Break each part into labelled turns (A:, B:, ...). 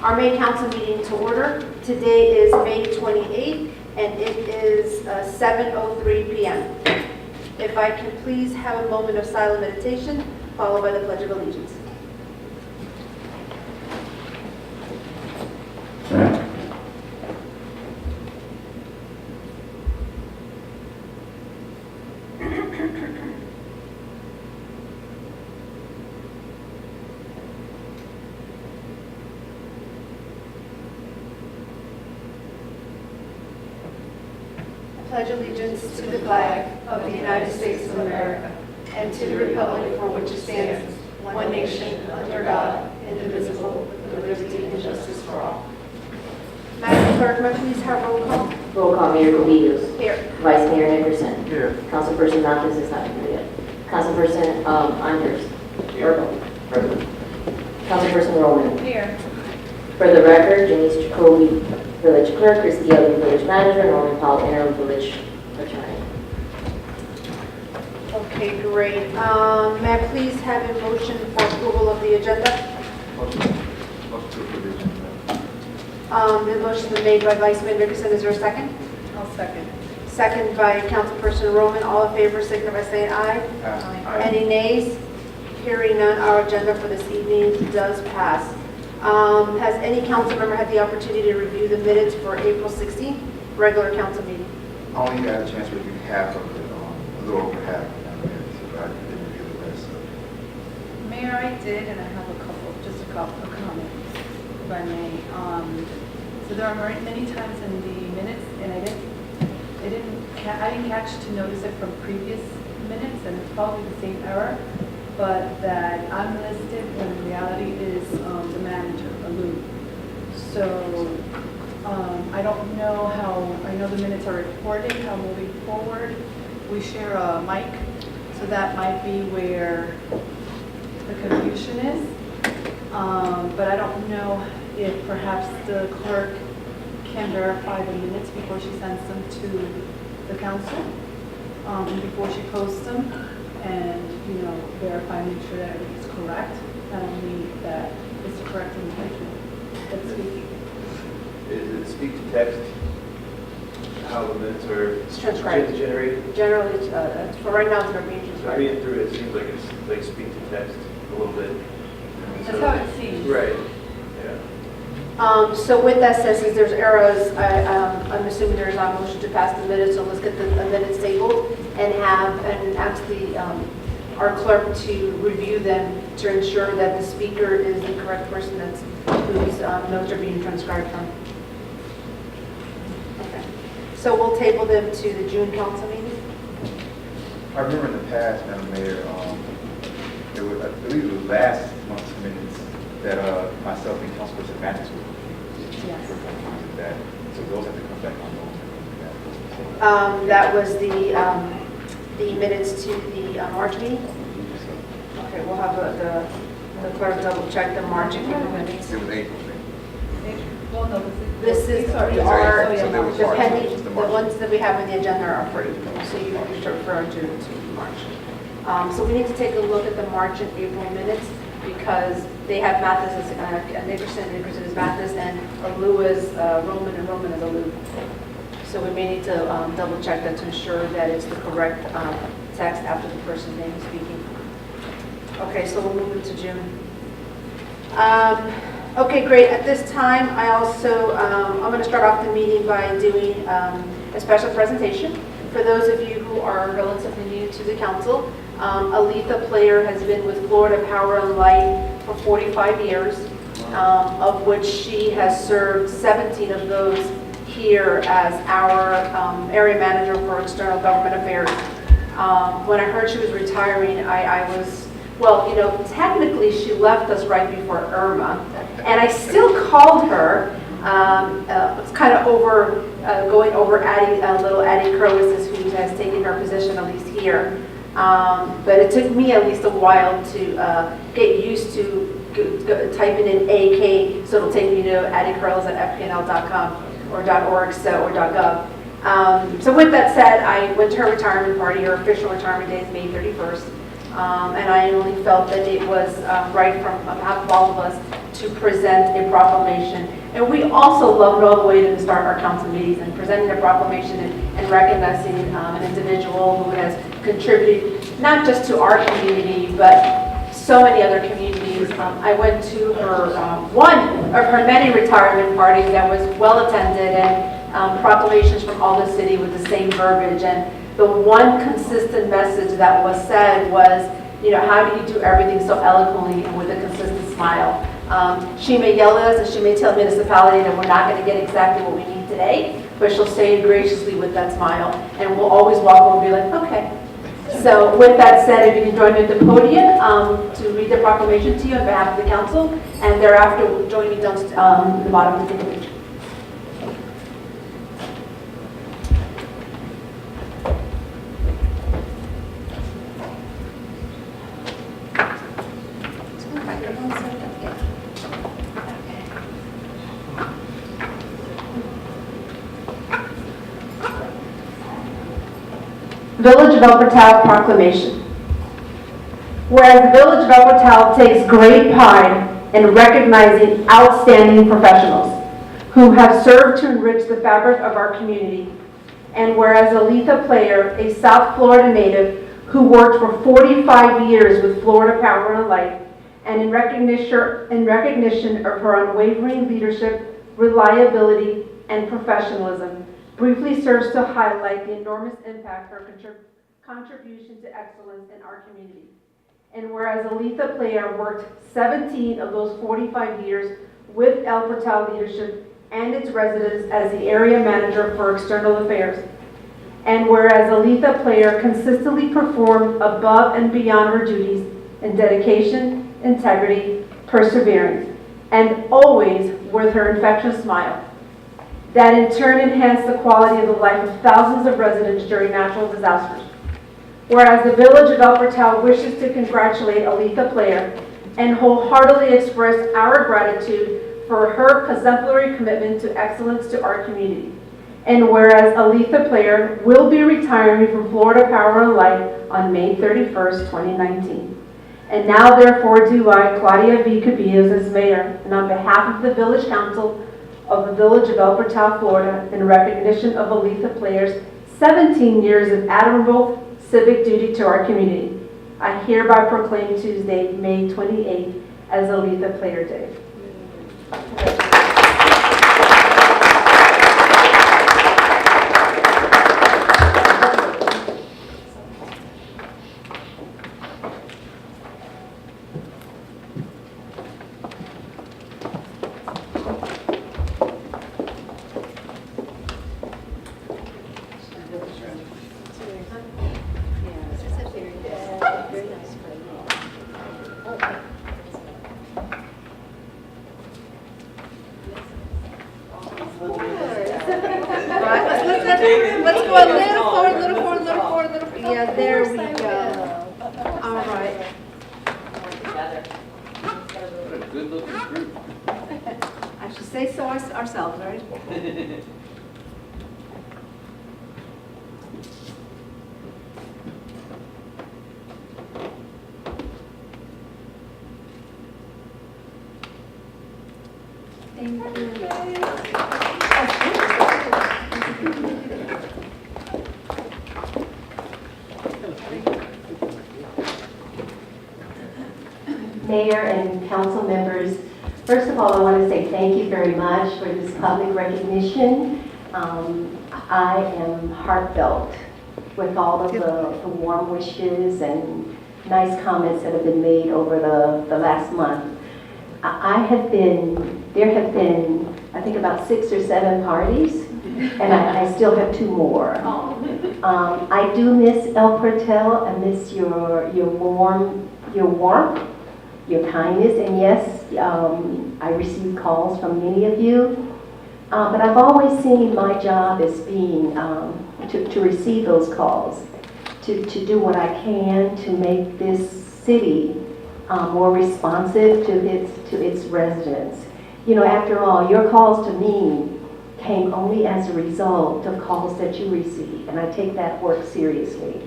A: Our May council meeting to order. Today is May 28th, and it is 7:03 p.m. If I can please have a moment of silent meditation, followed by the Pledge of Allegiance. Pledge allegiance to the flag of the United States of America and to the republic for which it stands, one nation, under God, indivisible, with liberty and justice for all. Madam Clerk, may I please have roll call?
B: Roll call, Mayor Cobillos.
A: Here.
B: Vice Mayor Nickerson.
C: Here.
B: Councilperson Mathis is not here yet. Councilperson Anders.
C: Here. Present.
B: Councilperson Roman.
A: Here.
B: For the record, Janice Jacoby, Village Clerk, Christy Elby, Village Manager, Norman Powell, Interim Village Attorney.
A: Okay, great. May I please have a motion for approval of the agenda?
C: Motion to approve the agenda.
A: The motion is made by Vice Mayor Nickerson. Is there a second?
D: I'll second.
A: Second by Councilperson Roman. All in favor, signify by saying aye. Any nays? Hearing none, our agenda for this evening does pass. Has any council member had the opportunity to review the minutes for April 16th, regular council meeting?
C: I only got a chance to review half of it, a little over half of it, so I didn't review the rest of it.
D: Mayor, I did, and I have just a couple of comments, if I may. So there are many times in the minutes, and I didn't catch to notice it from previous minutes, and it's probably the same error, but that I'm listed when in reality is the manager, Alou. So I don't know how, I know the minutes are recorded, how moving forward we share a mic, so that might be where the confusion is. But I don't know if perhaps the clerk can verify the minutes before she sends them to the council, and before she posts them, and, verify, make sure that everything's correct, not only that it's the correct individual that's speaking.
E: Is it speak to text? How the minutes are
A: It's transcribed.
E: generated?
A: Generally, for right now, it's being transcribed.
E: Reading through it, seems like it's like speak to text a little bit.
D: That's how it seems.
E: Right, yeah.
A: So with that said, since there's errors, I'm assuming there's not a motion to pass the minutes, so let's get the minutes tabled and ask our clerk to review them to ensure that the speaker is the correct person whose notes are being transcribed from. Okay. So we'll table them to the June council meeting?
C: I remember in the past, Madam Mayor, I believe it was last month's minutes that myself and Councilperson Mathis were confused.
A: Yes.
C: Were confused with that. So those have to come back on those.
A: That was the minutes to the March meeting? Okay, we'll have the clerk double check the March and April minutes.
C: It was April.
D: Well, no,
A: This is
D: these are-
A: the
C: So there was March,
A: pending,
C: just the
A: the
C: March.
A: ones that we have on the agenda are approved, so you should refer to March. So we need to take a look at the March and April minutes because they have Mathis as Nickerson is Mathis, and Alou is Roman, and Roman is Alou. So we may need to double check that to ensure that it's the correct text after the person's name is speaking. Okay, so we'll move into June. Okay, great. At this time, I also, I'm going to start off the meeting by doing a special presentation. For those of you who are relatively new to the council, Aletha Player has been with Florida Power and Light for 45 years, of which she has served 17 of those here as our area manager for external government affairs. When I heard she was retiring, I was, well, technically she left us right before Irma, and I still called her. It's kind of going over little Addie Curlis, who has taken her position at least here. But it took me at least a while to get used to typing in AK, so it'll take me to Addie Curlis at fpnl.com or .org or .gov. So with that said, I went to her retirement party. Her official retirement day is May 31st. And I only felt that it was right from behalf of all of us to present a proclamation. And we also love it all the way to start our council meetings and presenting a proclamation and recognizing an individual who has contributed not just to our community, but so many other communities. I went to her, one of her many retirement parties that was well attended, and proclamations from all the city with the same verbiage. And the one consistent message that was said was, how do you do everything so eloquently and with a consistent smile? She may yell at us and she may tell the municipality that we're not going to get exactly what we need today, but she'll say it graciously with that smile, and we'll always walk over and be like, okay. So with that said, if you can join me at the podium to read the proclamation to you on behalf of the council, and thereafter join me down the bottom of the page. Village of El Portal Proclamation. Whereas the Village of El Portal takes great pride in recognizing outstanding professionals who have served to enrich the fabric of our community, and whereas Aletha Player, a South Florida native who worked for 45 years with Florida Power and Light, and in recognition of her unwavering leadership, reliability, and professionalism, briefly serves to highlight the enormous impact her contribution to excellence in our community. And whereas Aletha Player worked 17 of those 45 years with El Portal leadership and its residents as the area manager for external affairs, and whereas Aletha Player consistently performed above and beyond her duties in dedication, integrity, perseverance, and always with her infectious smile, that in turn enhanced the quality of the life of thousands of residents during natural disasters. Whereas the Village of El Portal wishes to congratulate Aletha Player and wholeheartedly express our gratitude for her exemplary commitment to excellence to our community. And whereas Aletha Player will be retiring from Florida Power and Light on May 31st, 2019. And now therefore do I, Claudia V. Cabillas, as mayor, and on behalf of the Village Council of the Village of El Portal, Florida, in recognition of Aletha Player's 17 years of admirable civic duty to our community, I hereby proclaim Tuesday, May 28th, as Aletha Player Day.
D: Let's go a little forward, little forward, little forward, little forward. Yeah, there we go. All right.
E: What a good-looking group.
D: I should say so ourselves, right? Thank you.
F: Mayor and council members, first of all, I want to say thank you very much for this public recognition. I am heartfelt with all of the warm wishes and nice comments that have been made over the last month. There have been, I think, about 6 or 7 parties, and I still have 2 more. I do miss El Portal. I miss your warmth, your kindness, and yes, I receive calls from many of you. But I've always seen my job as being to receive those calls, to do what I can to make this city more responsive to its residents. You know, after all, your calls to me came only as a result of calls that you receive, and I take that work seriously.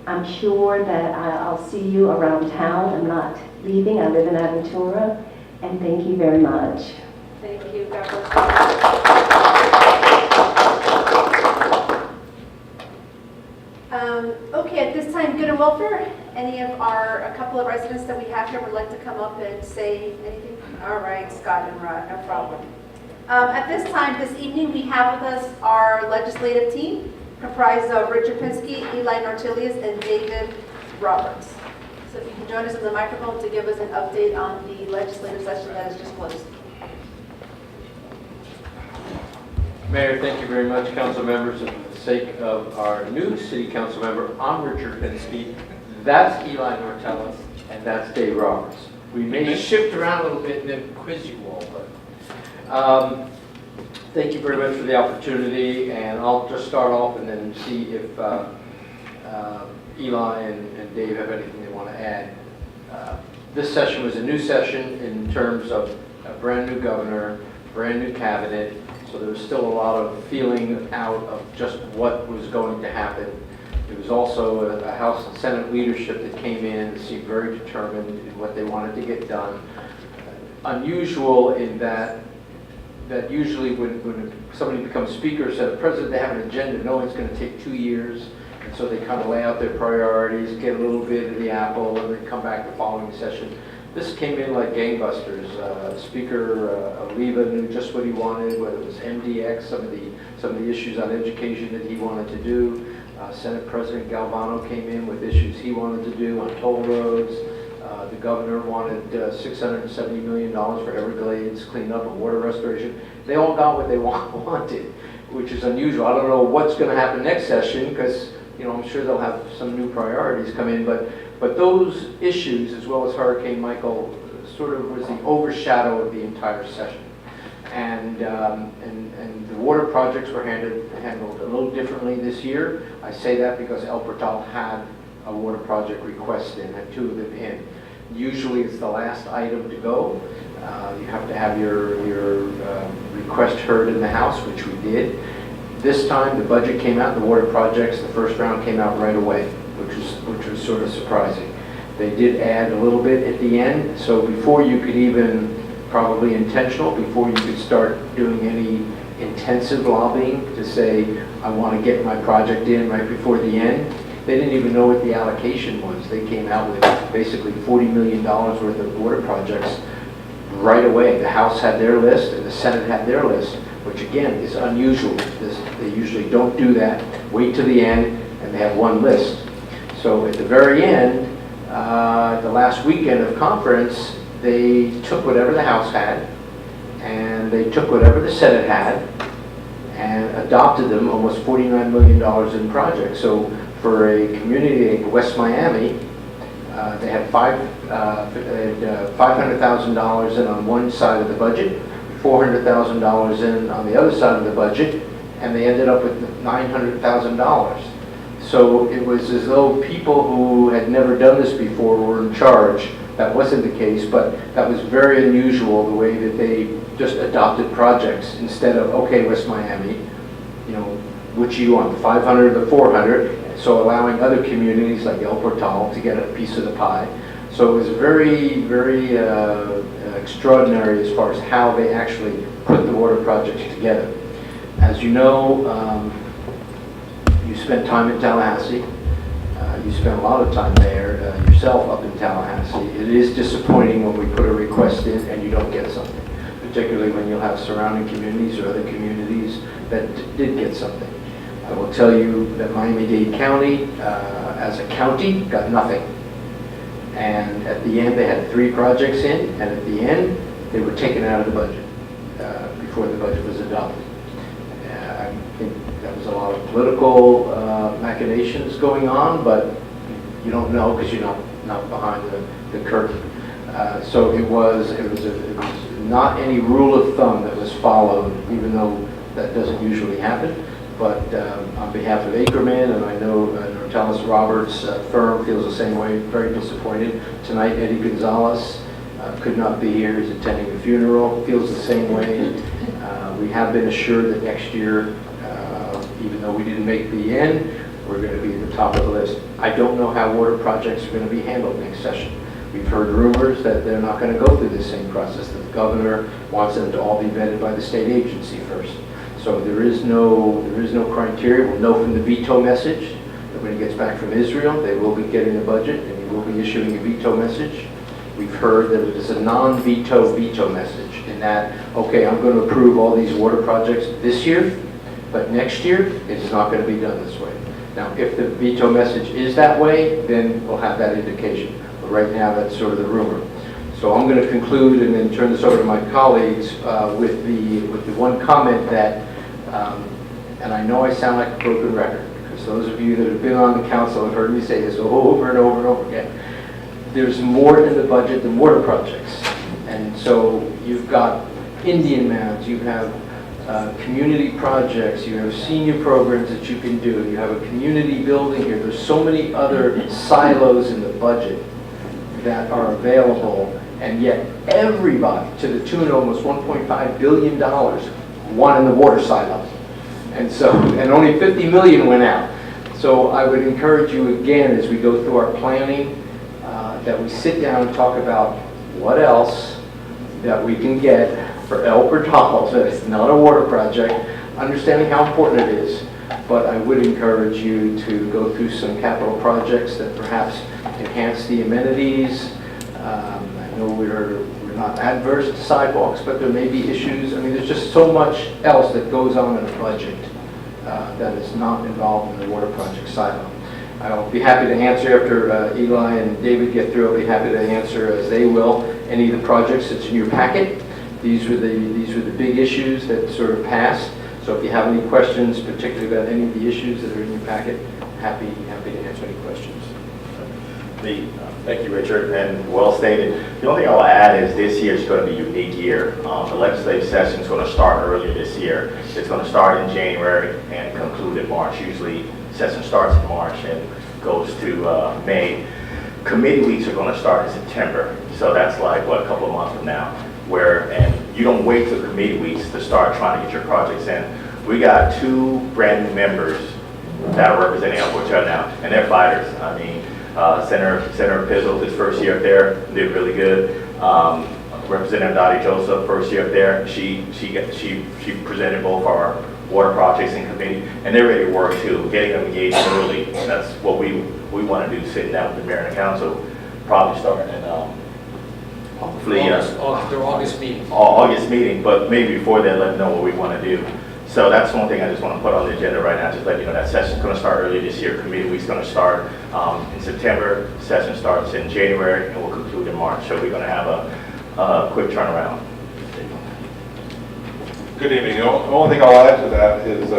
F: I'm sure that I'll see you around town. I'm not leaving. I live in Aventura, And thank you very much.
A: Thank you. God bless you. Okay, at this time, good and welfare. Any of a couple of residents that we have here would like to come up and say anything? All right, Scott and Rod, no problem. At this time, this evening, we have with us our legislative team, comprised of Richard Pinsky, Eli Nortilius, and David Roberts. So if you can join us on the microphone to give us an update on the legislative session that is just closed.
G: Mayor, thank you very much. Council members, for the sake of our new city council member, I'm Richard Pinsky. That's Eli Nortellus, and that's Dave Roberts. We may shift around a little bit and then quiz you all, but thank you very much for the opportunity, and I'll just start off and then see if Eli and Dave have anything they want to add. This session was a new session in terms of a brand new governor, brand new cabinet, so there was still a lot of feeling out of just what was going to happen. It was also a House and Senate leadership that came in and seemed very determined in what they wanted to get done. Unusual in that usually when somebody becomes speaker, Senate president, they have an agenda knowing it's going to take 2 years. And so they kind of lay out their priorities, get a little bit of the apple, and then come back the following session. This came in like gangbusters. Speaker Oliva knew just what he wanted, whether it was MDX, some of the issues on education that he wanted to do. Senate President Galvano came in with issues he wanted to do on toll roads. The governor wanted $670 million for Everglades cleanup and water restoration. They all got what they wanted, which is unusual. I don't know what's going to happen next session because I'm sure they'll have some new priorities come in, but those issues, as well as Hurricane Michael, sort of was the overshadow of the entire session. And the water projects were handled a little differently this year. I say that because El Portal had a water project request in, had 2 of them in. Usually it's the last item to go. You have to have your request heard in the House, which we did. This time the budget came out, the water projects, the first round came out right away, which was sort of surprising. They did add a little bit at the end, so before you could even, probably intentional, before you could start doing any intensive lobbying to say, I want to get my project in right before the end, they didn't even know what the allocation was. They came out with basically $40 million worth of water projects right away. The House had their list and the Senate had their list, which again is unusual. They usually don't do that. Wait to the end and they have one list. So at the very end, the last weekend of conference, they took whatever the House had and they took whatever the Senate had and adopted them, almost $49 million in projects. So for a community like West Miami, they had $500,000 in on one side of the budget, $400,000 in on the other side of the budget, and they ended up with $900,000. So it was as though people who had never done this before were in charge. That wasn't the case, but that was very unusual, the way that they just adopted projects instead of, okay, West Miami, which you want, 500 to 400, so allowing other communities like El Portal to get a piece of the pie. So it was very, very extraordinary as far as how they actually put the water projects together. As you know, you spent time in Tallahassee. You spent a lot of time there yourself up in Tallahassee. It is disappointing when we put a request in and you don't get something, particularly when you'll have surrounding communities or other communities that did get something. I will tell you that Miami-Dade County, as a county, got nothing. And at the end, they had 3 projects in, and at the end, they were taken out of the budget before the budget was adopted. I think that was a lot of political machinations going on, but you don't know because you're not behind the curtain. So it was not any rule of thumb that was followed, even though that doesn't usually happen. But on behalf of Ackerman, and I know Nortellus Roberts' firm feels the same way, very disappointed. Tonight, Eddie Gonzalez could not be here. He's attending the funeral, feels the same way. We have been assured that next year, even though we didn't make the end, we're going to be at the top of the list. I don't know how water projects are going to be handled next session. We've heard rumors that they're not going to go through this same process, that the governor wants them to all be vetted by the state agency first. So there is no criteria. We'll know from the veto message that when he gets back from Israel, they will be getting a budget and he will be issuing a veto message. We've heard that it is a non-veto veto message in that, okay, I'm going to approve all these water projects this year, but next year, it's not going to be done this way. Now, if the veto message is that way, then we'll have that indication. But right now, that's sort of the rumor. So I'm going to conclude and then turn this over to my colleagues with the one comment that, and I know I sound like a broken record, because those of you that have been on the council have heard me say this over and over and over again. There's more in the budget than water projects. And so you've got Indian mounds, you have community projects, you have senior programs that you can do, you have a community building here. There's so many other silos in the budget that are available, and yet everybody, to the tune of almost $1.5 billion, won in the water silo. And so, and only 50 million went out. So I would encourage you again, as we go through our planning, that we sit down and talk about what else that we can get for El Portal, that it's not a water project, understanding how important it is. But I would encourage you to go through some capital projects that perhaps enhance the amenities. I know we're not adverse to sidewalks, but there may be issues. I mean, there's just so much else that goes on in a budget that is not involved in the water project silo. I'll be happy to answer after Eli and David get through. I'll be happy to answer, as they will, any of the projects that's in your packet. These were the big issues that sort of passed. So if you have any questions, particularly about any of the issues that are in your packet, happy to answer any questions.
H: Thank you, Richard, and well stated. The only thing I'll add is this year is going to be a unique year. The legislative session is going to start earlier this year. It's going to start in January and conclude in March. Usually, session starts in March and goes to May. Committee weeks are going to start in September, so that's like, what, a couple of months from now. And you don't wait till committee weeks to start trying to get your projects in. We got 2 brand new members that are representing El Portal now, and they're fighters. I mean, Senator Pizzle, his first year up there, did really good. Representative Dottie Joseph, first year up there, she presented both our water projects in committee, and they're ready to work too, getting them engaged early. And that's what we want to do, sitting down with the mayor and the council, probably starting in hopefully
G: their August meeting.
H: August meeting, but maybe before then, let them know what we want to do. So that's one thing I just want to put on the agenda right now, just let you know that session's going to start early this year. Committee week's going to start in September. Session starts in January and will conclude in March. So we're going to have a quick turnaround.
I: Good evening. The only thing I'll add to that is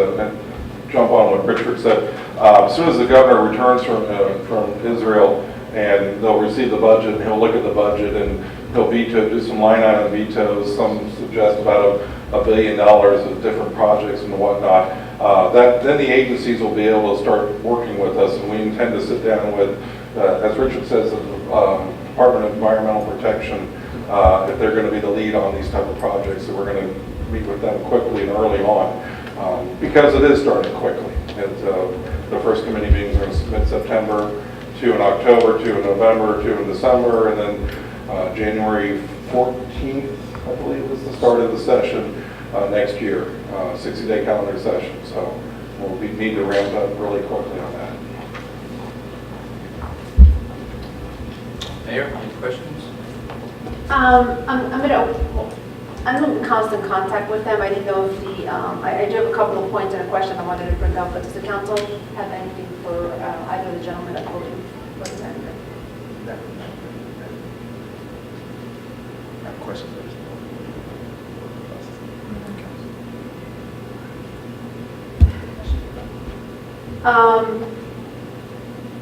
I: jump on what Richard said. As soon as the governor returns from Israel, and they'll receive the budget, and he'll look at the budget, and he'll do some line item vetoes. Some suggest about $1 billion of different projects and whatnot. Then the agencies will be able to start working with us, and we intend to sit down with, as Richard says, the Department of Environmental Protection, if they're going to be the lead on these type of projects. So we're going to meet with them quickly and early on, because it is starting quickly. The first committee meetings are in mid-September, 2 in October, 2 in November, 2 in December, and then January 14th, I believe, is the start of the session next year, 60-day calendar session. So we'll need to ramp up really quickly on that.
G: Mayor, any questions?
A: I'm in constant contact with them. I didn't know if I do have a couple of points and a question I wanted to bring up, but does the council have anything for either of the gentlemen that voted for the senator?
C: I have questions.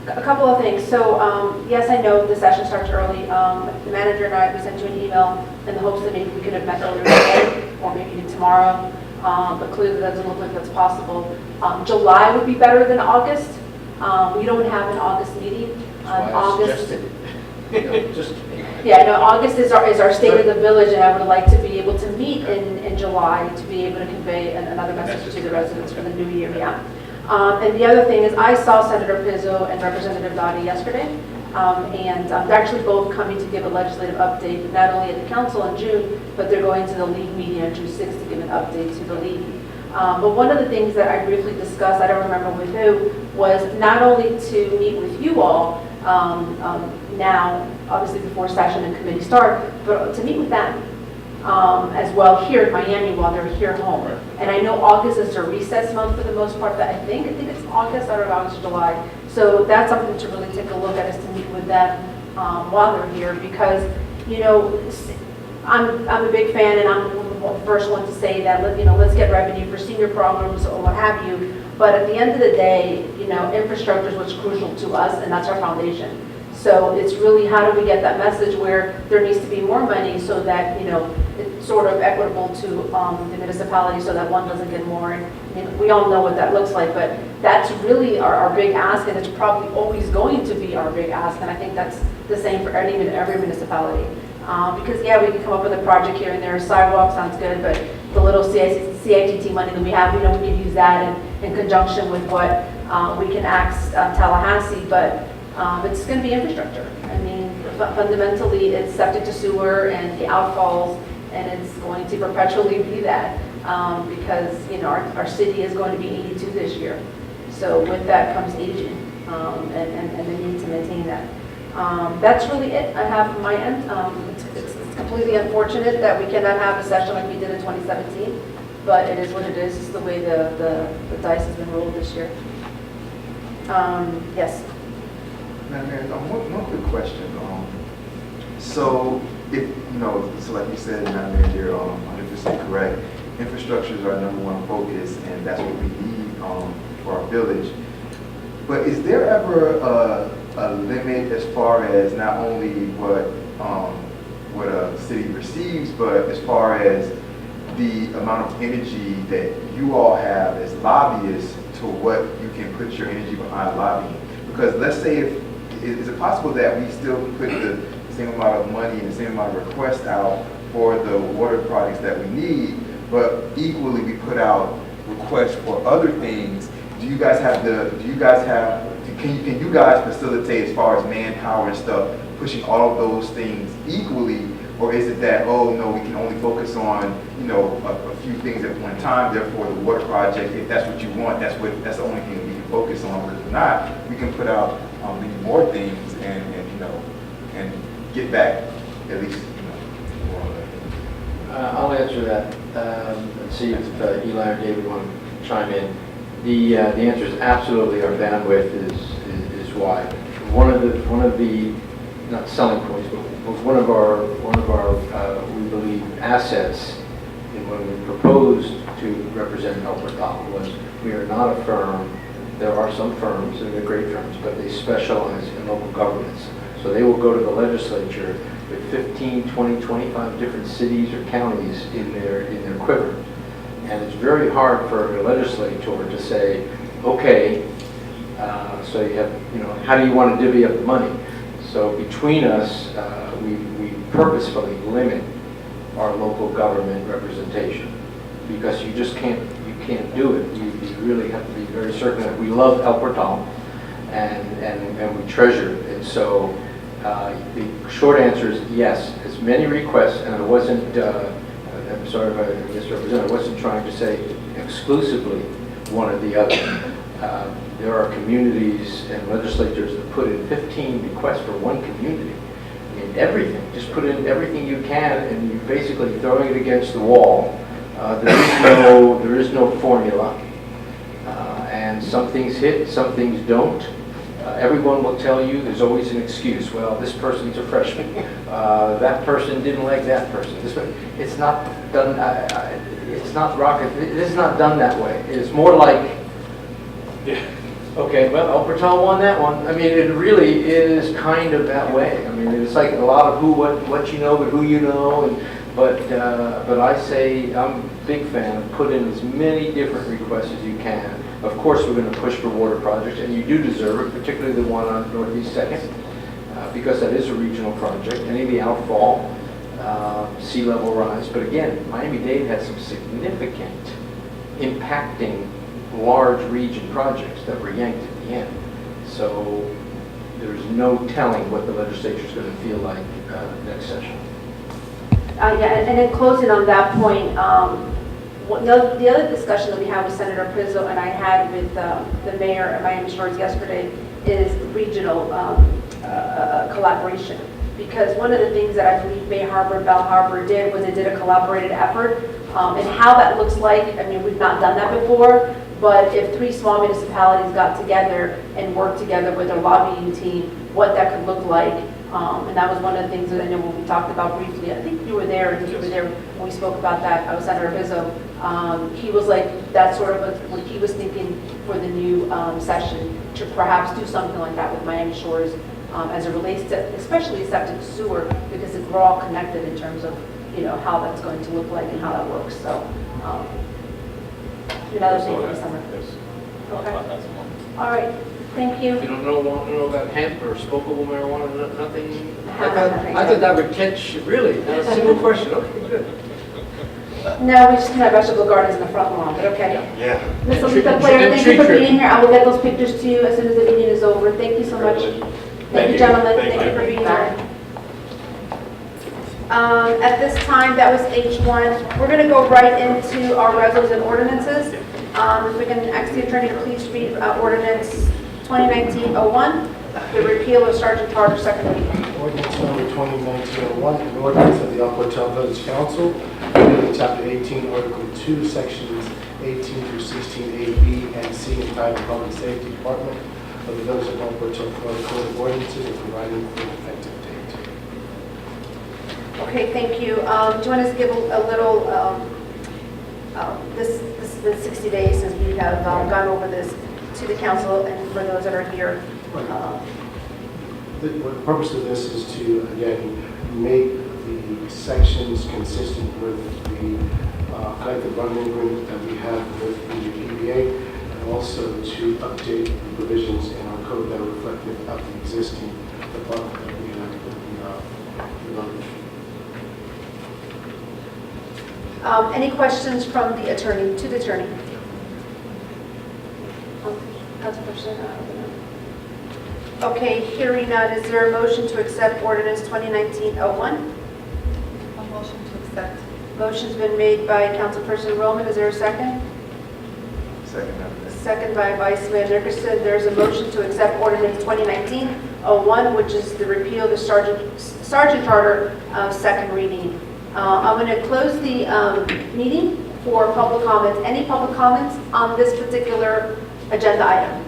A: A couple of things. So, yes, I know the session starts early. The manager and I, we sent you an email in the hopes that maybe we could have met earlier today or maybe even tomorrow, but clearly that doesn't look like that's possible. July would be better than August. We don't have an August meeting. August. Yeah, no, August is our state of the village, and I would like to be able to meet in July to be able to convey another message to the residents for the new year, yeah. And the other thing is I saw Senator Pizzo and Representative Dottie yesterday. They're actually both coming to give a legislative update, not only at the council in June, but they're going to the league meeting on June 6th to give an update to the league. But one of the things that I briefly discussed, I don't remember with who, was not only to meet with you all now, obviously before session and committee start, but to meet with them as well here in Miami while they're here home. And I know August is their recess month for the most part, I think it's August, I don't know, August, July. So that's something to really take a look at, is to meet with them while they're here, because, you know, I'm a big fan, and I'm the first one to say that, let's get revenue for senior programs or what have you. But at the end of the day, infrastructure is what's crucial to us, and that's our foundation. So it's really, how do we get that message where there needs to be more money so that, it's sort of equitable to the municipality, so that one doesn't get more. And we all know what that looks like, but that's really our big ask, and it's probably always going to be our big ask. And I think that's the same for every municipality. Because yeah, we can come up with a project here and there, sidewalk sounds good, but the little CITT money that we have, we can use that in conjunction with what we can ask Tallahassee, but it's going to be infrastructure. I mean, fundamentally, it's septic to sewer and the outfalls, and it's going to perpetually be that because, our city is going to be 82 this year. So with that comes aging and the need to maintain that. That's really it I have from my end. It's completely unfortunate that we cannot have a session like we did in 2017, but it is what it is. It's the way the dice has been rolled this year. Yes.
C: Madam Mayor, one quick question. So if, so like you said, Madam Mayor, you're 100% correct. Infrastructure is our #1 focus, and that's what we need for our village. But is there ever a limit as far as not only what a city receives, but as far as the amount of energy that you all have as lobbyists to what you can put your energy behind lobbying? Because let's say, is it possible that we still put the same amount of money and the same amount of requests out for the water projects that we need, but equally we put out requests for other things? Can you guys facilitate as far as manpower and stuff, pushing all of those things equally? Or is it that, oh no, we can only focus on, a few things at one time, therefore the water project, if that's what you want, that's the only thing that we can focus on. But if not, we can put out many more things and get back at least, more of that.
G: I'll answer that. Let's see if Eli or David want to chime in. The answer is absolutely. Our bandwidth is wide. One of the not selling points, but one of our we believe assets, and when we proposed to represent El Portal, was we are not a firm. There are some firms, and they're great firms, but they specialize in local governments. So they will go to the legislature with 15, 20, 25 different cities or counties in their quiver. And it's very hard for a legislator to say, okay, so you have, how do you want to divvy up the money? So between us, we purposefully limit our local government representation, because you just can't do it. You really have to be very certain that we love El Portal and we treasure it. And so the short answer is yes. As many requests, and I wasn't, I'm sorry if I misrepresented, I wasn't trying to say exclusively one or the other. There are communities and legislatures that put in 15 requests for one community. I mean, everything. Just put in everything you can, and you're basically throwing it against the wall. There is no formula. And some things hit, some things don't. Everyone will tell you there's always an excuse. Well, this person's a freshman. That person didn't like that person. It's not done. It's not rocket. It's not done that way. It's more like, okay, well, El Portal won that one. I mean, it really is kind of that way. I mean, it's like a lot of who, what you know, but who you know. But I say I'm a big fan of put in as many different requests as you can. Of course, we're going to push for water projects, and you do deserve it, particularly the one on Northeast 2nd, because that is a regional project. Any of the outfall, sea level rise. But again, Miami-Dade has some significant impacting large region projects that were yanked at the end. So there's no telling what the legislature's going to feel like next session.
A: Yeah, and in closing on that point, the other discussion that we had with Senator Pizzo and I had with the mayor at Miami Shores yesterday is regional collaboration. Because one of the things that I believe Bay Harbor, Bell Harbor did was they did a collaborated effort. And how that looks like, I mean, we've not done that before, but if 3 small municipalities got together and worked together with their lobbying team, what that could look like. And that was one of the things that I know when we talked about briefly. I think you were there, and you were there when we spoke about that. I was Senator Pizzo. He was like, that's sort of what he was thinking for the new session, to perhaps do something like that with Miami Shores as it relates to, especially septic sewer, because we're all connected in terms of, you know, how that's going to look like and how that works. So, another thing for the summer. Okay. All right. Thank you.
G: You don't want to know about hemp or smokable marijuana, nothing?
A: Nothing.
G: I thought that would catch, really, a single question, okay, good.
A: No, we just have vegetable gardens in the front lawn, but okay.
C: Yeah.
A: Ms. Alita Player, thank you for being here. I will get those pictures to you as soon as the meeting is over. Thank you so much. Thank you, gentlemen. Thank you for being here. At this time, that was H1. We're going to go right into our resolutions and ordinances. If we can ask the attorney to please read ordinance 2019-01, the repeal of Sergeant Carter, second reading.
J: Ordinance number 2019-01, an ordinance of the El Portal Village Council, amending Chapter 18, Article 2, Sections 18 through 16A, B, and C, entitled Public Safety Department of the Village of El Portal Code of Ordinances, and providing for an effective date.
A: Okay, thank you. Do you want to give a little, this has been 60 days since we have gone over this to the council, and for those that are here.
J: The purpose of this is to, again, make the sections consistent with the collective bargaining agreement that we have with the EBA, and also to update the provisions in our code that are reflective of the existing department that we have in the village.
A: Any questions from the attorney, to the attorney? Councilperson? Okay, hearing none, is there a motion to accept ordinance 2019-01?
D: A motion to accept.
A: Motion's been made by Councilperson Roman. Is there a second?
C: Second after that.
A: Second by Vice Mayor Nickerson. There's a motion to accept ordinance 2019-01, which is the repeal of the Sergeant Charter, second reading. I'm going to close the meeting for public comments. Any public comments on this particular agenda item?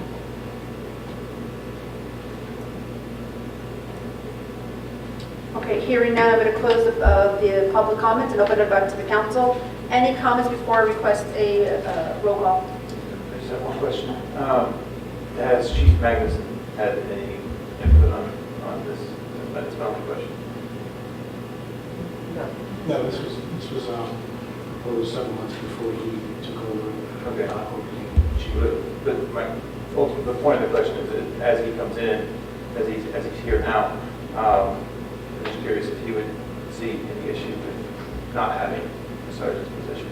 A: Okay, hearing none, I'm going to close the public comments and open it back to the council. Any comments before I request a roll call?
E: I just have one question. Has Chief Magnuson had any input on this? That's my only question.
J: No, this was proposed 7 months before he took over.
E: Okay.
J: Opening.
E: But the point of the question is that as he comes in, as he's here now, I'm just curious if he would see any issue with not having a sergeant's position.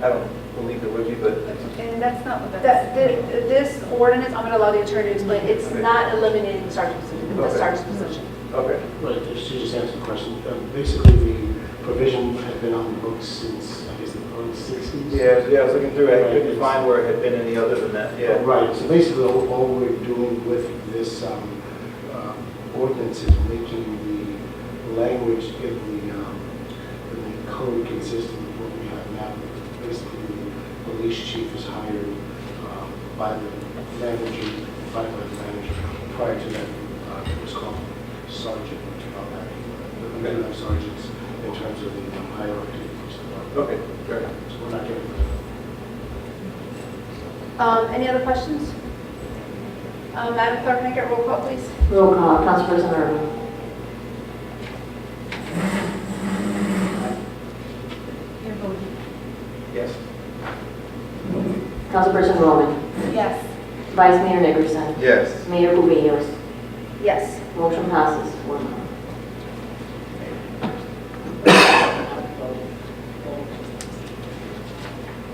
E: I don't believe there would be, but
D: And that's not what
A: This ordinance, I'm going to allow the attorney to explain, it's
E: Okay.
A: not eliminating the sergeant's position. The
E: Okay.
A: sergeant's position.
E: okay.
J: Right, she just answered the question. Basically, the provision had been on the books since, I guess, the early 60s.
E: Yeah, I was looking through it. I couldn't find where it had been any other than that. Yeah.
J: Right, so basically, all we're doing with this ordinance is making the language in the code consistent with what we have now. Basically, the police chief is hired by the manager, Prior to that, it was called sergeant. We do have sergeants in terms of the hierarchy.
E: Okay, fair enough.
J: So we're not getting
A: Any other questions? Madam Clerk, can I get a roll call, please?
B: Roll call, Councilperson Urban.
D: You're voting.
E: Yes.
B: Councilperson Roman.
D: Yes.
B: Vice Mayor Nickerson.
C: Yes.
B: Mayor Cubillos.
A: Yes.
B: Motion passes 4-0.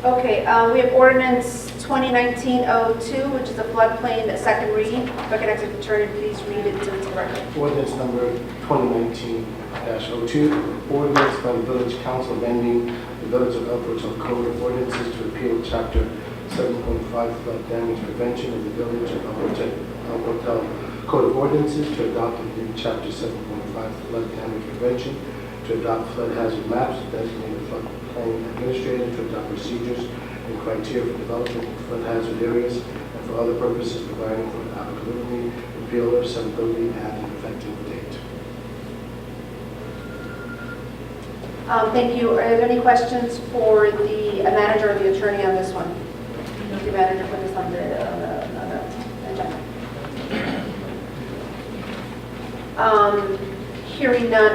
A: Okay, we have ordinance 2019-02, which is a floodplain second reading. If I could ask the attorney, please read it to its correct.
J: Ordinance number 2019-02, ordinance by the Village Council amending the Village of El Portal Code of Ordinances to repeal Chapter 7.5 flood damage prevention of the Village of El Portal Code of Ordinances, to adopt a new Chapter 7.5 flood damage prevention, to adopt flood hazard maps, to designate a floodplain administrator, to adopt procedures and criteria for development of flood hazard areas, and for other purposes providing for applicability, repeal, or severability, and an effective date.
A: Thank you. Are there any questions for the manager or the attorney on this one? The manager put this on the agenda. Hearing none,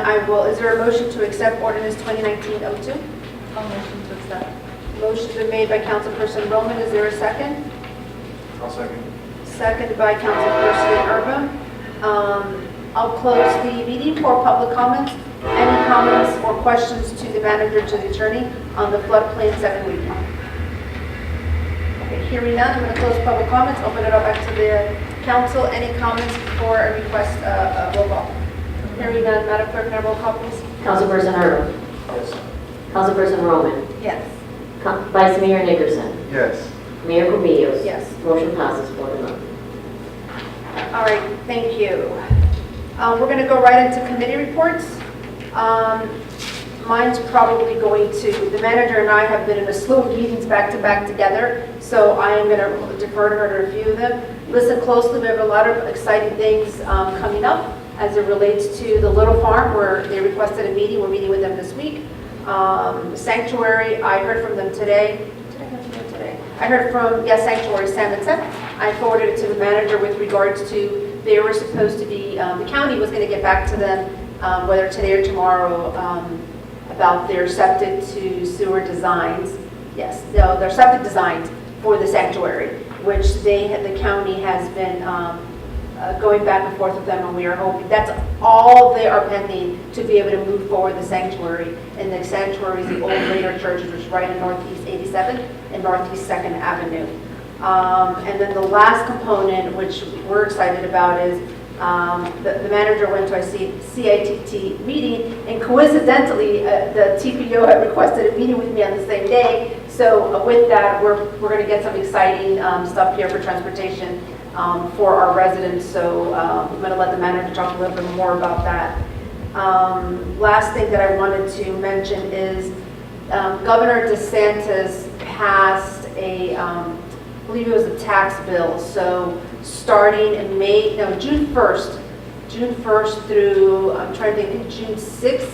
A: is there a motion to accept ordinance 2019-02?
D: I'll motion to accept.
A: Motion's been made by Councilperson Roman. Is there a second?
E: I'll second.
A: Seconded by Councilperson Urban. I'll close the meeting for public comments. Any comments or questions to the manager, to the attorney on the floodplain second reading? Okay, hearing none, I'm going to close public comments, open it up back to the council. Any comments before I request a roll call? Hearing none, Madam Clerk, can I roll call, please?
B: Councilperson Urban.
E: Yes.
B: Councilperson Roman.
A: Yes.
B: Vice Mayor Nickerson.
C: Yes.
B: Mayor Cubillos.
A: Yes.
B: Motion passes 4-0.
A: All right, thank you. We're going to go right into committee reports. Mine's probably going to, the manager and I have been in a slew of meetings back to back together, so I am going to defer to her to review them. Listen closely, we have a lot of exciting things coming up as it relates to the Little Farm, where they requested a meeting. We're meeting with them this week. Sanctuary, I heard from them today. Did I hear from them today? I heard from, yes, Sanctuary, Sam and Seth. I forwarded it to the manager with regards to, they were supposed to be, the county was going to get back to them, whether today or tomorrow, about their septic to sewer designs. Yes, no, their septic designs for the sanctuary, which the county has been going back and forth with them, and we are hoping, that's all they are pending to be able to move forward the sanctuary. And the sanctuary is the old Raider Church, which is right in Northeast 87 and Northeast 2nd Avenue. And then the last component, which we're excited about, is the manager went to a CITT meeting, and coincidentally, the TPO had requested a meeting with me on the same day. So with that, we're going to get some exciting stuff here for transportation for our residents. So I'm going to let the manager talk a little bit more about that. Last thing that I wanted to mention is Governor DeSantis passed a, I believe it was a tax bill. So starting in June 1st through, I'm trying to think, June 6th,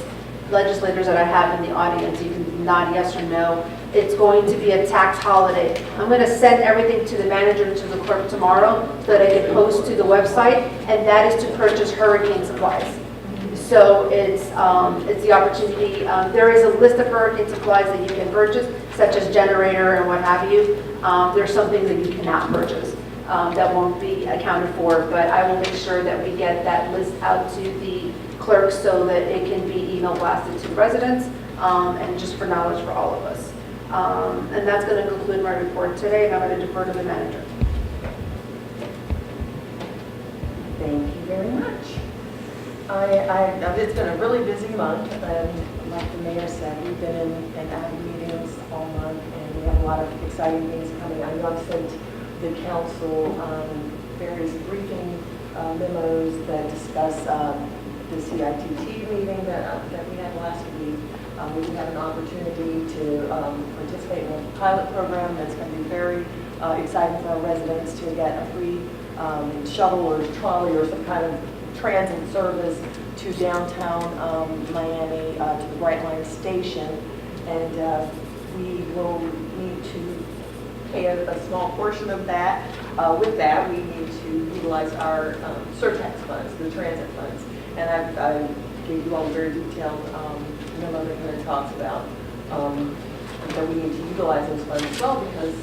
A: legislators that I have in the audience, you can nod yes or no, it's going to be a tax holiday. I'm going to send everything to the manager and to the clerk tomorrow so that I can post to the website, and that is to purchase hurricane supplies. So it's the opportunity, there is a list of hurricane supplies that you can purchase, such as generator and what have you. There's some things that you cannot purchase. That won't be accounted for, but I will make sure that we get that list out to the clerk so that it can be email blasted to residents and just for knowledge for all of us. And that's going to conclude my report today, and I'm going to defer to the manager.
K: Thank you very much. It's been a really busy month, and like the mayor said, we've been in out of meetings all month, and we have a lot of exciting things coming. I know I've sent the council various briefing memos that discuss the CITT meeting that we had last week. We have an opportunity to participate in a pilot program that's going to be very exciting for our residents to get a free shuttle or trolley or some kind of transit service to downtown Miami to the Brightline station, and we will need to pay a small portion of that. With that, we need to utilize our surtax funds, the transit funds, and I gave you all a very detailed memo that kind of talks about that we need to utilize those funds as well, because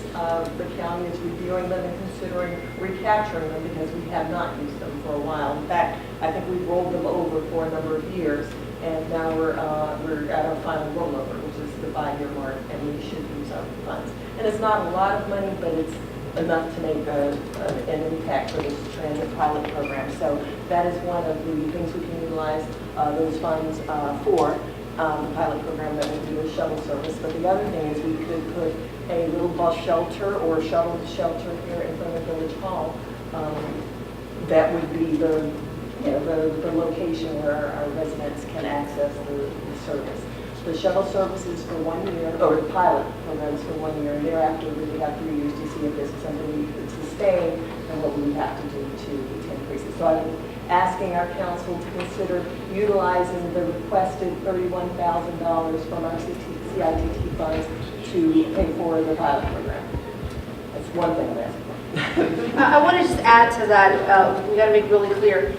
K: the county is reviewing them and considering recapturing them because we have not used them for a while. In fact, I think we've rolled them over for a number of years, and now we're at our final rollover, which is the 5-year mark, and we should use our funds. And it's not a lot of money, but it's enough to make an impact for this transit pilot program. So that is one of the things we can utilize those funds for, the pilot program that will do a shuttle service. But the other thing is we could put a little bus shelter or shuttle shelter here in front of Village Hall. That would be the location where our residents can access the service. The shuttle service is for 1 year, or the pilot program is for 1 year, and thereafter we would have 3 years to see if this is something we could sustain and what we would have to do to increase it. So I'm asking our council to consider utilizing the requested $31,000 from our CITT funds to pay for the pilot program. That's one thing I'm asking for.
A: I want to just add to that, we got to make really clear.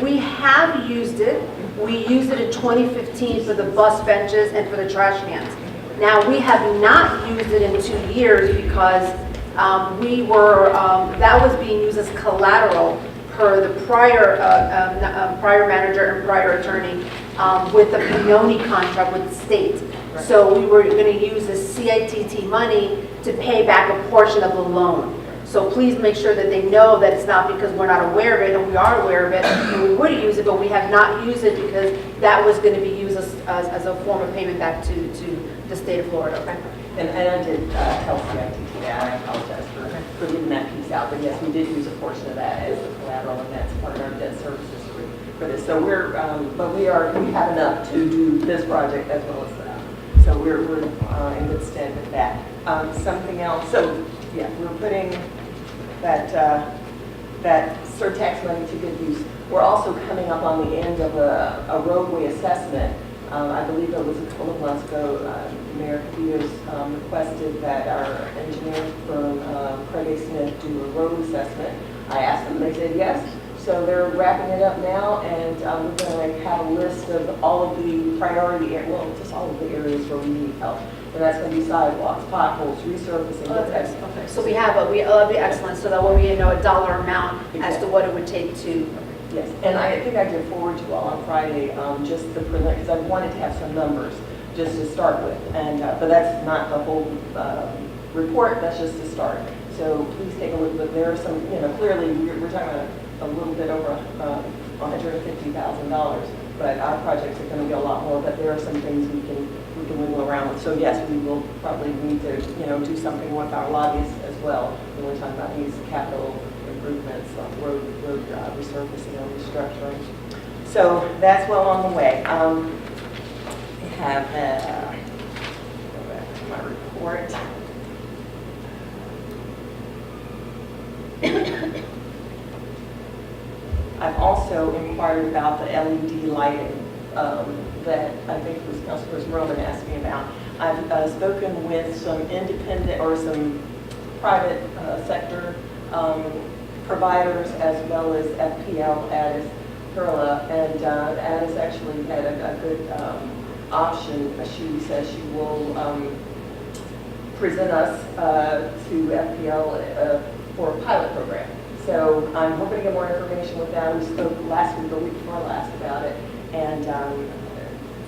A: We have used it. We used it in 2015 for the bus benches and for the trash cans. Now, we have not used it in 2 years because that was being used as collateral per the prior manager and prior attorney with the Pinoni contract with the state. So we were going to use the CITT money to pay back a portion of the loan. So please make sure that they know that it's not because we're not aware of it, and we are aware of it, and we would use it, but we have not used it because that was going to be used as a form of payment back to the state of Florida. Okay?
K: And I did tell CITT that. I apologize for leaving that piece out. But yes, we did use a portion of that as the collateral, and that's part of our debt services for this. So we have enough to do this project as well as that. So we're in good stead with that. Something else. So yeah, we're putting that surtax money to good use. We're also coming up on the end of a roadway assessment. I believe it was a couple of months ago, Mayor Cabillos requested that our engineer firm, Craig A. Smith, do a road assessment. I asked them, they said yes. So they're wrapping it up now, and we're going to have a list of all of the priority areas, well, just all of the areas where we need help. And that's going to be sidewalks, potholes, resurfacing.
A: Okay. So that'll be excellent, so that way we know a dollar amount as to what it would take to.
K: Yes, and I think I did forward you all on Friday, just the preliminary, because I wanted to have some numbers just to start with. And but that's not the whole report, that's just to start. So please take a look, but there are some, clearly we're talking about a little bit over $150,000, but our projects are going to be a lot more, but there are some things we can wiggle around with. So yes, we will probably need to, do something with our lobbyists as well when we're talking about these capital improvements, like road resurfacing and restructuring. So that's well on the way. We have, go back to my report. I've also inquired about the LED lighting that I think it was Councilperson Roman asked me about. I've spoken with some independent or some private sector providers as well as FPL, Addis, Perla, and Addis actually had a good option. She says she will present us to FPL for a pilot program. So I'm hoping to get more information with that. We spoke last week, the week before last, about it, and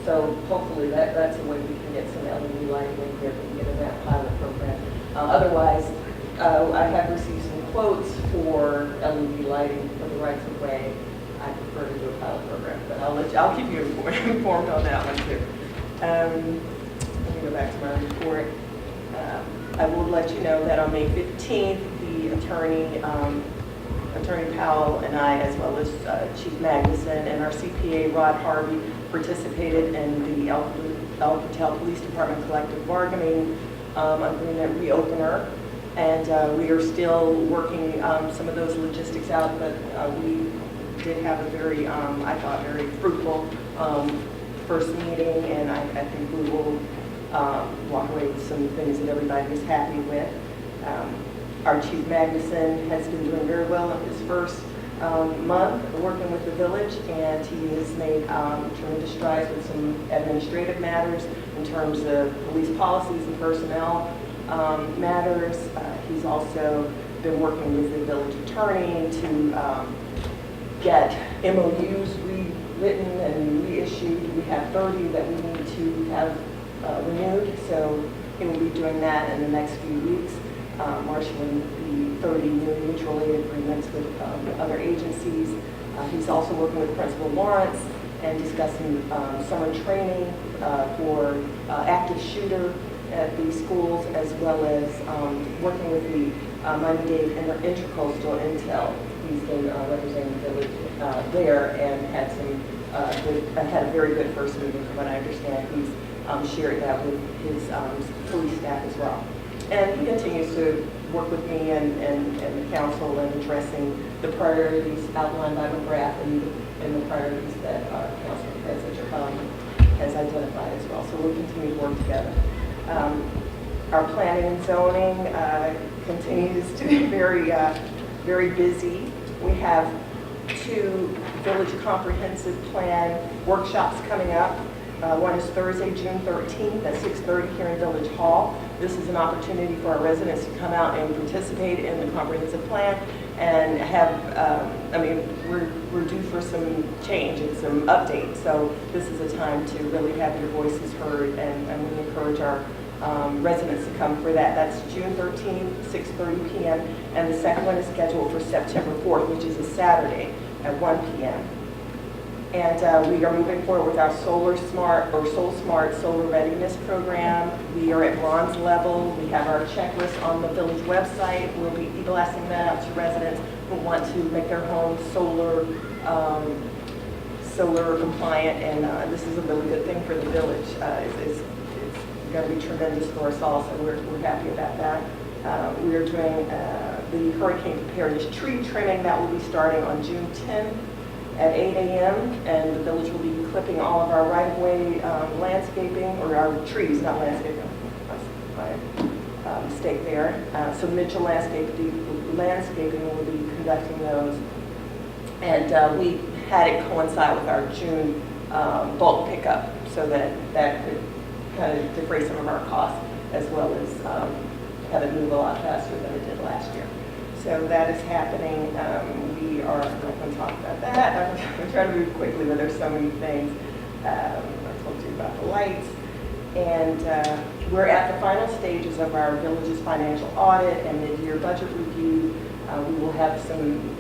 K: so hopefully that's a way we can get some LED lighting in here to get in that pilot program. Otherwise, I have received some quotes for LED lighting for the rights of way. I prefer to do a pilot program, but I'll keep you informed on that one too. Let me go back to my report. I will let you know that on May 15th, the Attorney Powell and I, as well as Chief Magnuson and our CPA Rod Harvey, participated in the El Patel Police Department collective bargaining agreement reopener, and we are still working some of those logistics out, but we did have a very, I thought, very fruitful first meeting, and I think we will walk away with some things that everybody is happy with. Our Chief Magnuson has been doing very well in his first month working with the village, and he has made tremendous strides with some administrative matters in terms of police policies and personnel matters. He's also been working with the village attorney to get MOUs rewritten and reissued. We have 30 that we need to have renewed, so he will be doing that in the next few weeks. marshaling the 30 new mutual aid agreements with other agencies. He's also working with Principal Lawrence and discussing summer training for active shooter at the schools, as well as working with the Miami-Dade Intercoastal Intel. He's been representing the village there and had had a very good first meeting from what I understand. He's shared that with his police staff as well. And he continues to work with me and the council in addressing the priorities outlined by McGrath and the priorities that Councilor President has identified as well. So we'll continue to work together. Our planning and zoning continues to be very busy. We have 2 village comprehensive plan workshops coming up. One is Thursday, June 13th at 6:30 here in Village Hall. This is an opportunity for our residents to come out and participate in the comprehensive plan and have, we're due for some change and some updates. So this is a time to really have your voices heard, and we encourage our residents to come for that. That's June 13th, 6:30 p.m. And the second one is scheduled for September 4th, which is a Saturday at 1 p.m. And we are moving forward with our Soul Smart Solar Readiness Program. We are at bronze level. We have our checklist on the village website. We'll be blasting that out to residents who want to make their homes solar compliant, and this is a really good thing for the village. It's going to be tremendous for us all, so we're happy about that. We are doing the hurricane preparedness tree trimming that will be starting on June 10th. At 8 a.m. and the village will be clipping all of our right-of-way landscaping, or our trees, not landscaping. My mistake there. So Mitchell Landscaping will be conducting those, and we had it coincide with our June bulk pickup, so that could kind of defray some of our costs, as well as have it move a lot faster than it did last year. So that is happening. We are not going to talk about that. I'm going to try to move quickly, but there's so many things. I told you about the lights. And we're at the final stages of our village's financial audit and mid-year budget review. We are having some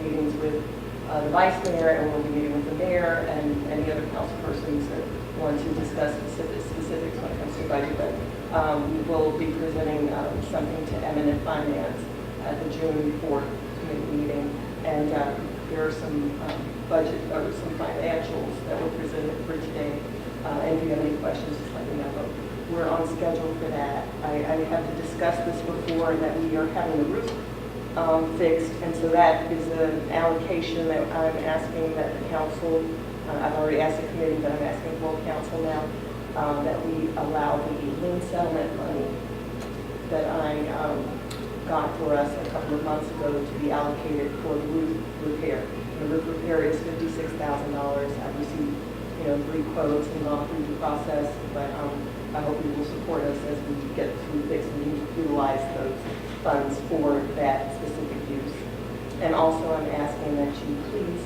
K: meetings with the vice mayor, and we'll be meeting with the mayor and any other council persons that want to discuss specifics when it comes to budget. But we will be presenting something to Eminent Finance at the June 4th committee meeting, and there are some budget or some financials that were presented for today. And if you have any questions, just let me know. But we're on schedule for that. I have discussed this before, that we are having the roof fixed, and so that is an allocation that I'm asking that the council. I've already asked the committee, but I'm asking full council now that we allow the lien settlement money that I got for us a couple of months ago to be allocated for the roof repair. The roof repair is $56,000. I've received 3 quotes and gone through the process, but I hope you will support us as we get through this and utilize those funds for that specific use. And also I'm asking that you please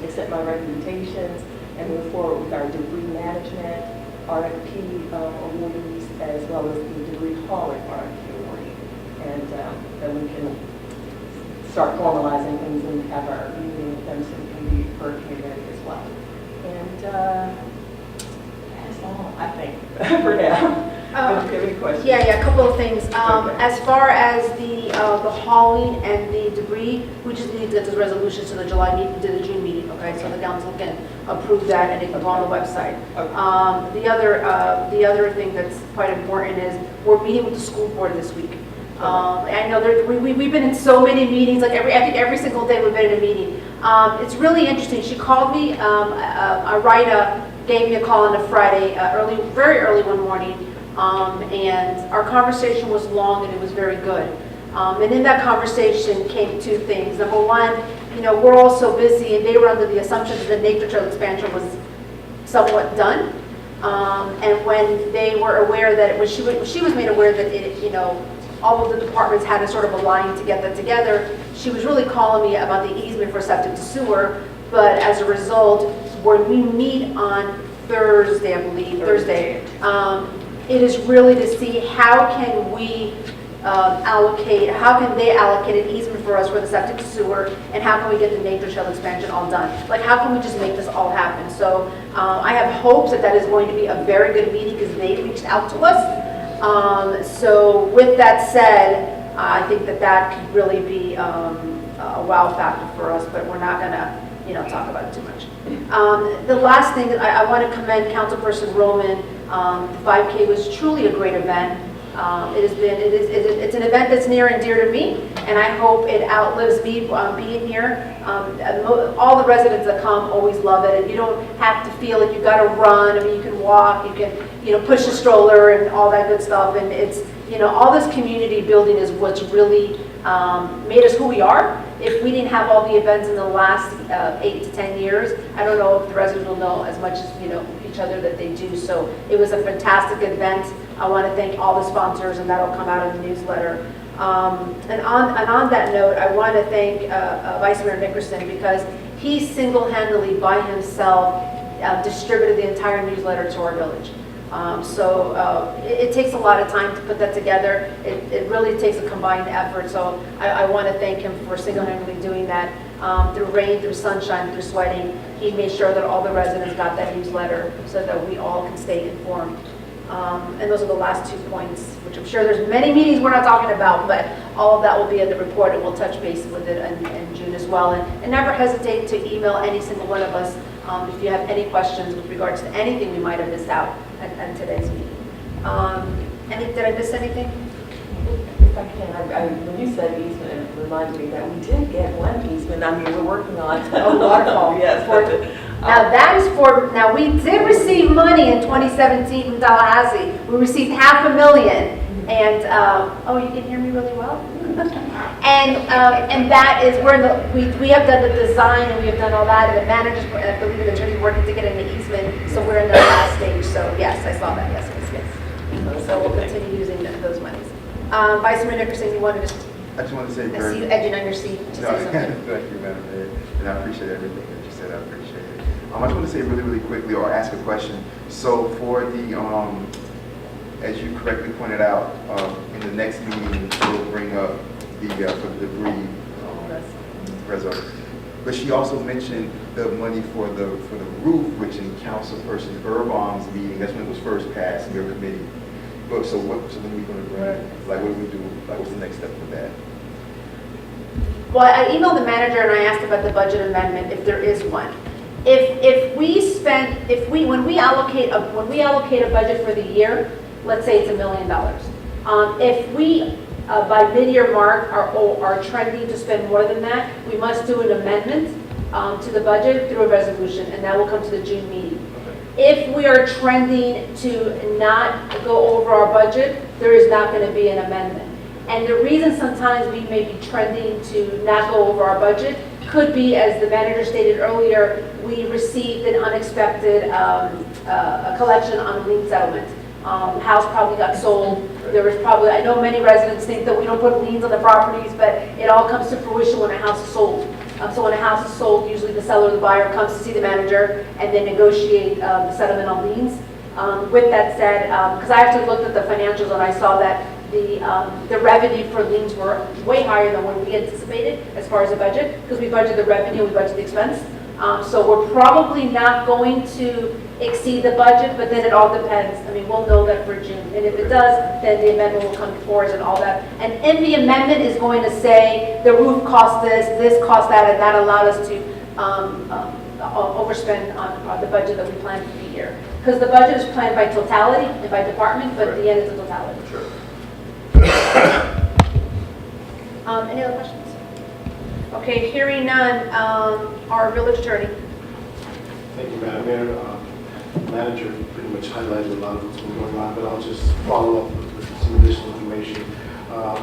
K: accept my recommendations and move forward with our debris management RFP awardees, as well as the debris hauling RFP awardee. And then we can start formalizing things and have our meeting with them so we can be hurricane ready as well. And that's all, I think, for now. Do you have any questions?
A: Yeah, a couple of things.
K: Okay.
A: As far as the hauling and the debris, we just need to get this resolution to the July meeting, to the June meeting, okay? So the council can approve that and it can go on the website.
K: Okay.
A: The other thing that's quite important is we're meeting with the school board this week. I know we've been in so many meetings, like I think every single day we've been in a meeting. It's really interesting. She called me, Rita gave me a call on a Friday, very early one morning, and our conversation was long and it was very good. And in that conversation came 2 things. Number one, we're all so busy, and they were under the assumption that the nature trail expansion was somewhat done. And when they were aware that when she was made aware that all of the departments had to sort of align to get that together, she was really calling me about the easement for septic to sewer. But as a result, when we meet on Thursday, I believe, Thursday, it is really to see how can we allocate, how can they allocate an easement for us for the septic sewer, and how can we get the nature trail expansion all done? Like, how can we just make this all happen? So I have hopes that that is going to be a very good meeting because they reached out to us. So with that said, I think that that could really be a wow factor for us, but we're not gonna, talk about it too much. The last thing that I want to commend Councilperson Roman. The 5K was truly a great event. It's an event that's near and dear to me, and I hope it outlives me being here. All the residents that come always love it, and you don't have to feel like you got to run. I mean, you can walk, you can, push a stroller and all that good stuff, and it's, all this community building is what's really made us who we are. If we didn't have all the events in the last 8 to 10 years, I don't know if the residents will know as much as, each other that they do. So it was a fantastic event. I want to thank all the sponsors, and that'll come out in the newsletter. And on that note, I want to thank Vice Mayor Nickerson, because he single-handedly by himself distributed the entire newsletter to our village. It takes a lot of time to put that together. It really takes a combined effort. So I want to thank him for single-handedly doing that. Through rain, through sunshine, through sweating, he made sure that all the residents got that newsletter so that we all can stay informed. And those are the last 2 points, which I'm sure there's many meetings we're not talking about, but all of that will be in the report, and we'll touch base with it in June as well. And never hesitate to email any single one of us if you have any questions with regards to anything we might have missed out at today's meeting. Did I miss anything?
K: If I can, when you said easement, it reminded me that we did get one easement. I mean, we're working on
A: Oh, waterfall.
K: Yes.
A: Now that is now we did receive money in 2017 from Tallahassee. We received $500,000, and oh, you can hear me really well. and that is we have done the design, and we have done all that, and the managers, I believe the attorney working to get an easement. So we're in the last stage. So yes, I saw that. Yes. So we'll continue using those monies. Vice Mayor Nickerson, you wanted to?
C: I just want to say,
A: I see you edging on your seat to say something.
C: Thank you, Madam Mayor, and I appreciate everything that you said. I appreciate it. I just want to say really, really quickly, or ask a question. So for the, as you correctly pointed out, in the next meeting, we'll bring up the for the debris reserve. But she also mentioned the money for the roof, which in Councilperson Urban's meeting, that's when it was first passed in your committee. But so when are we going to bring? Like, what do we do? Like, what's the next step for that?
A: Well, I emailed the manager and I asked about the budget amendment, if there is one. When we allocate a budget for the year, let's say it's $1 million. If we by mid-year mark are trending to spend more than that, we must do an amendment to the budget through a resolution, and that will come to the June meeting. If we are trending to not go over our budget, there is not going to be an amendment. And the reason sometimes we may be trending to not go over our budget could be, as the manager stated earlier, we received an unexpected a collection on lien settlement. House probably got sold. There was probably, I know many residents think that we don't put liens on the properties, but it all comes to fruition when a house is sold. So when a house is sold, usually the seller or the buyer comes to see the manager and then negotiate the settlement on liens. With that said, because I actually looked at the financials and I saw that the revenue for liens were way higher than what we anticipated as far as the budget, because we budgeted the revenue, we budgeted the expense. So we're probably not going to exceed the budget, but then it all depends. I mean, we'll know that for June. And if it does, then the amendment will come before us and all that. And in the amendment is going to say the roof cost this cost that, and that allowed us to overspend on the budget that we planned for the year. Because the budget is planned by totality and by department, but the end is the totality.
C: Sure.
A: Any other questions? Okay, hearing none, our village attorney.
J: Thank you, Madam Mayor. Manager pretty much highlighted a lot of what's been going on, but I'll just follow up with some additional information.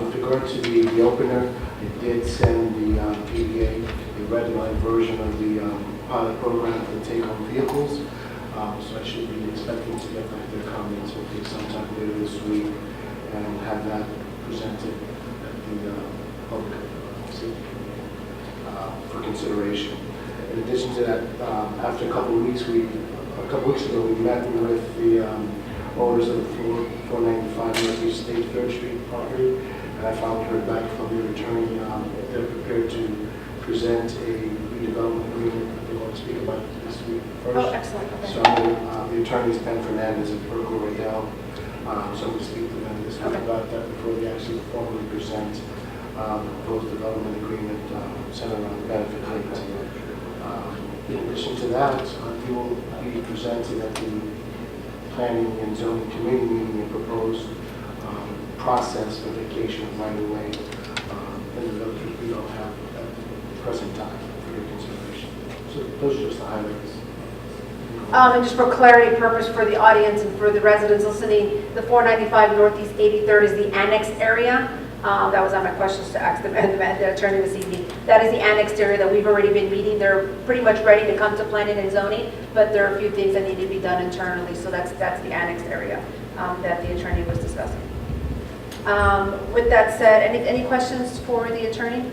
J: With regard to the opener, it did send the PDA a red line version of the pilot program for take-home vehicles. So I should be expecting to get back their comments hopefully sometime later this week and have that presented at the public safety committee for consideration. In addition to that, after a couple of weeks, a couple weeks ago, we met with the owners of the 495 Northeast State 3rd Street property, and I finally heard back from their attorney. They're prepared to present a redevelopment agreement that they want to speak about this week first.
A: Oh, excellent, okay.
J: So the attorneys, Ben Fernandez and Berko Riddell, so I'm going to speak to them this week
A: Okay.
J: about that before they actually formally present the proposed development agreement centered around the benefit rate. In addition to that, you will be presented at the Planning and Zoning Committee meeting a proposed process for vacation of right-of-way in the village, which we don't have at the present time for your consideration. So those are just the highlights.
A: And just for clarity purpose for the audience and for the residents listening, the 495 Northeast 83rd is the annex area. That was on my questions to ask the attorney this evening. That is the annexed area that we've already been meeting. They're pretty much ready to come to planning and zoning, but there are a few things that need to be done internally. So that's the annexed area that the attorney was discussing. With that said, any questions for the attorney?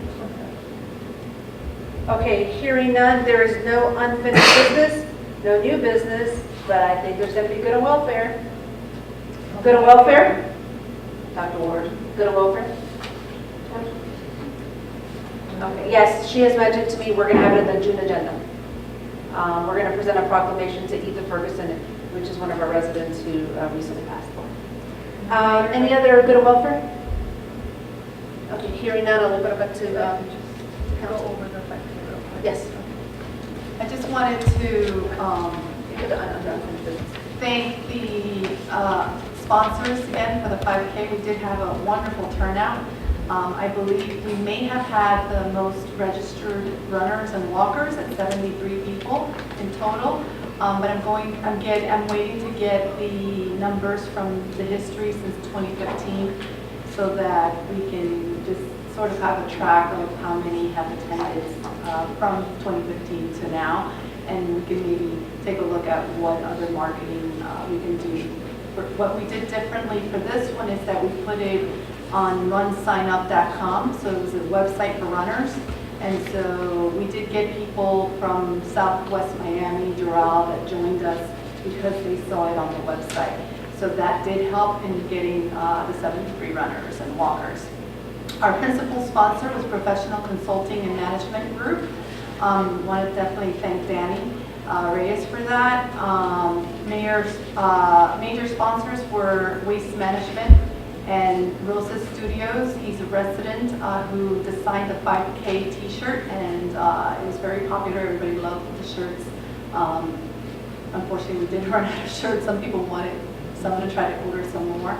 A: Okay, hearing none, there is no unfinished business, no new business, but I think there's going to be good and welfare. Good and welfare? Dr. Ward, good and welfare? Okay, yes, she has mentioned to me we're going to have it in the June agenda. We're going to present a proclamation to Ethan Ferguson, which is one of our residents who recently passed. Any other good and welfare? Okay, hearing none, I'll open it up to
D: Go
A: council.
D: over the 5K real quick.
A: Yes.
D: I just wanted to
A: Put the unfinished business.
D: thank the sponsors again for the 5K. We did have a wonderful turnout. I believe we may have had the most registered runners and walkers at 73 people in total. But I'm waiting to get the numbers from the history since 2015 so that we can just sort of have a track of how many have attended from 2015 to now. And we can maybe take a look at what other marketing we can do. What we did differently for this one is that we put it on runsignup.com, so it was a website for runners. And so we did get people from Southwest Miami, Doral, that joined us because they saw it on the website. So that did help in getting the 73 runners and walkers. Our principal sponsor was Professional Consulting and Management Group. Want to definitely thank Danny Reyes for that. Major sponsors were Waste Management and Rosa Studios. He's a resident who designed the 5K t-shirt, and it was very popular. Everybody loved the shirts. Unfortunately, we did run out of shirts. Some people wanted, some to try to order some more.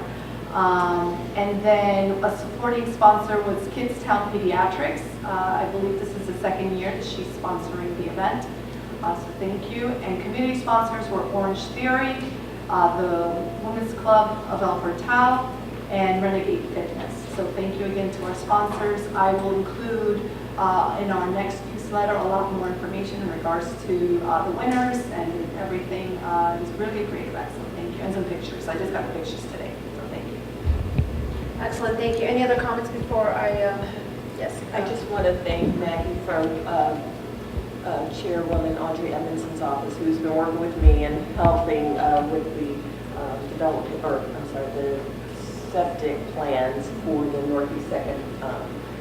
D: And then a supporting sponsor was Kidstown Pediatrics. I believe this is the second year that she's sponsoring the event. So thank you. And community sponsors were Orange Theory, the Women's Club of El Portal, and Renegade Fitness. So thank you again to our sponsors. I will include in our next newsletter a lot more information in regards to the winners and everything. It was really a great event, so thank you. And some pictures. I just got the pictures today, so thank you.
A: Excellent, thank you. Any other comments before I, yes?
K: I just want to thank Maggie from Chairwoman Audrey Edmondson's office, who's been working with me and helping with the development, the septic plans for the Northeast 2nd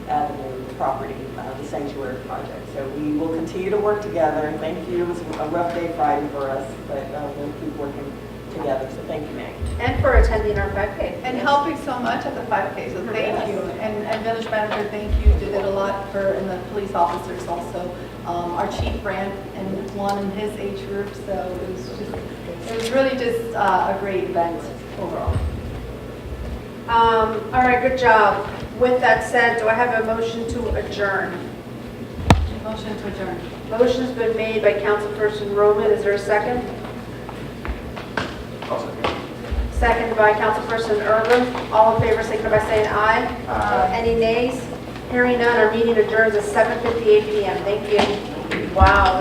K: Avenue property, the sanctuary project. So we will continue to work together. Thank you. It was a rough day Friday for us, but we'll keep working together. So thank you, Maggie.
A: And for attending our 5K.
D: And helping so much at the 5K, so thank you. And village manager, thank you. You did a lot for, and the police officers also. Our chief Brand and Juan and his age group, so it was really just a great event overall.
A: All right, good job. With that said, do I have a motion to adjourn?
D: Motion to adjourn.
A: Motion's been made by Councilperson Roman. Is there a second? Seconded by Councilperson Urban. All in favor, signify by saying aye. Any nays? Hearing none, our meeting adjourns at 7:58 p.m. Thank you. Wow.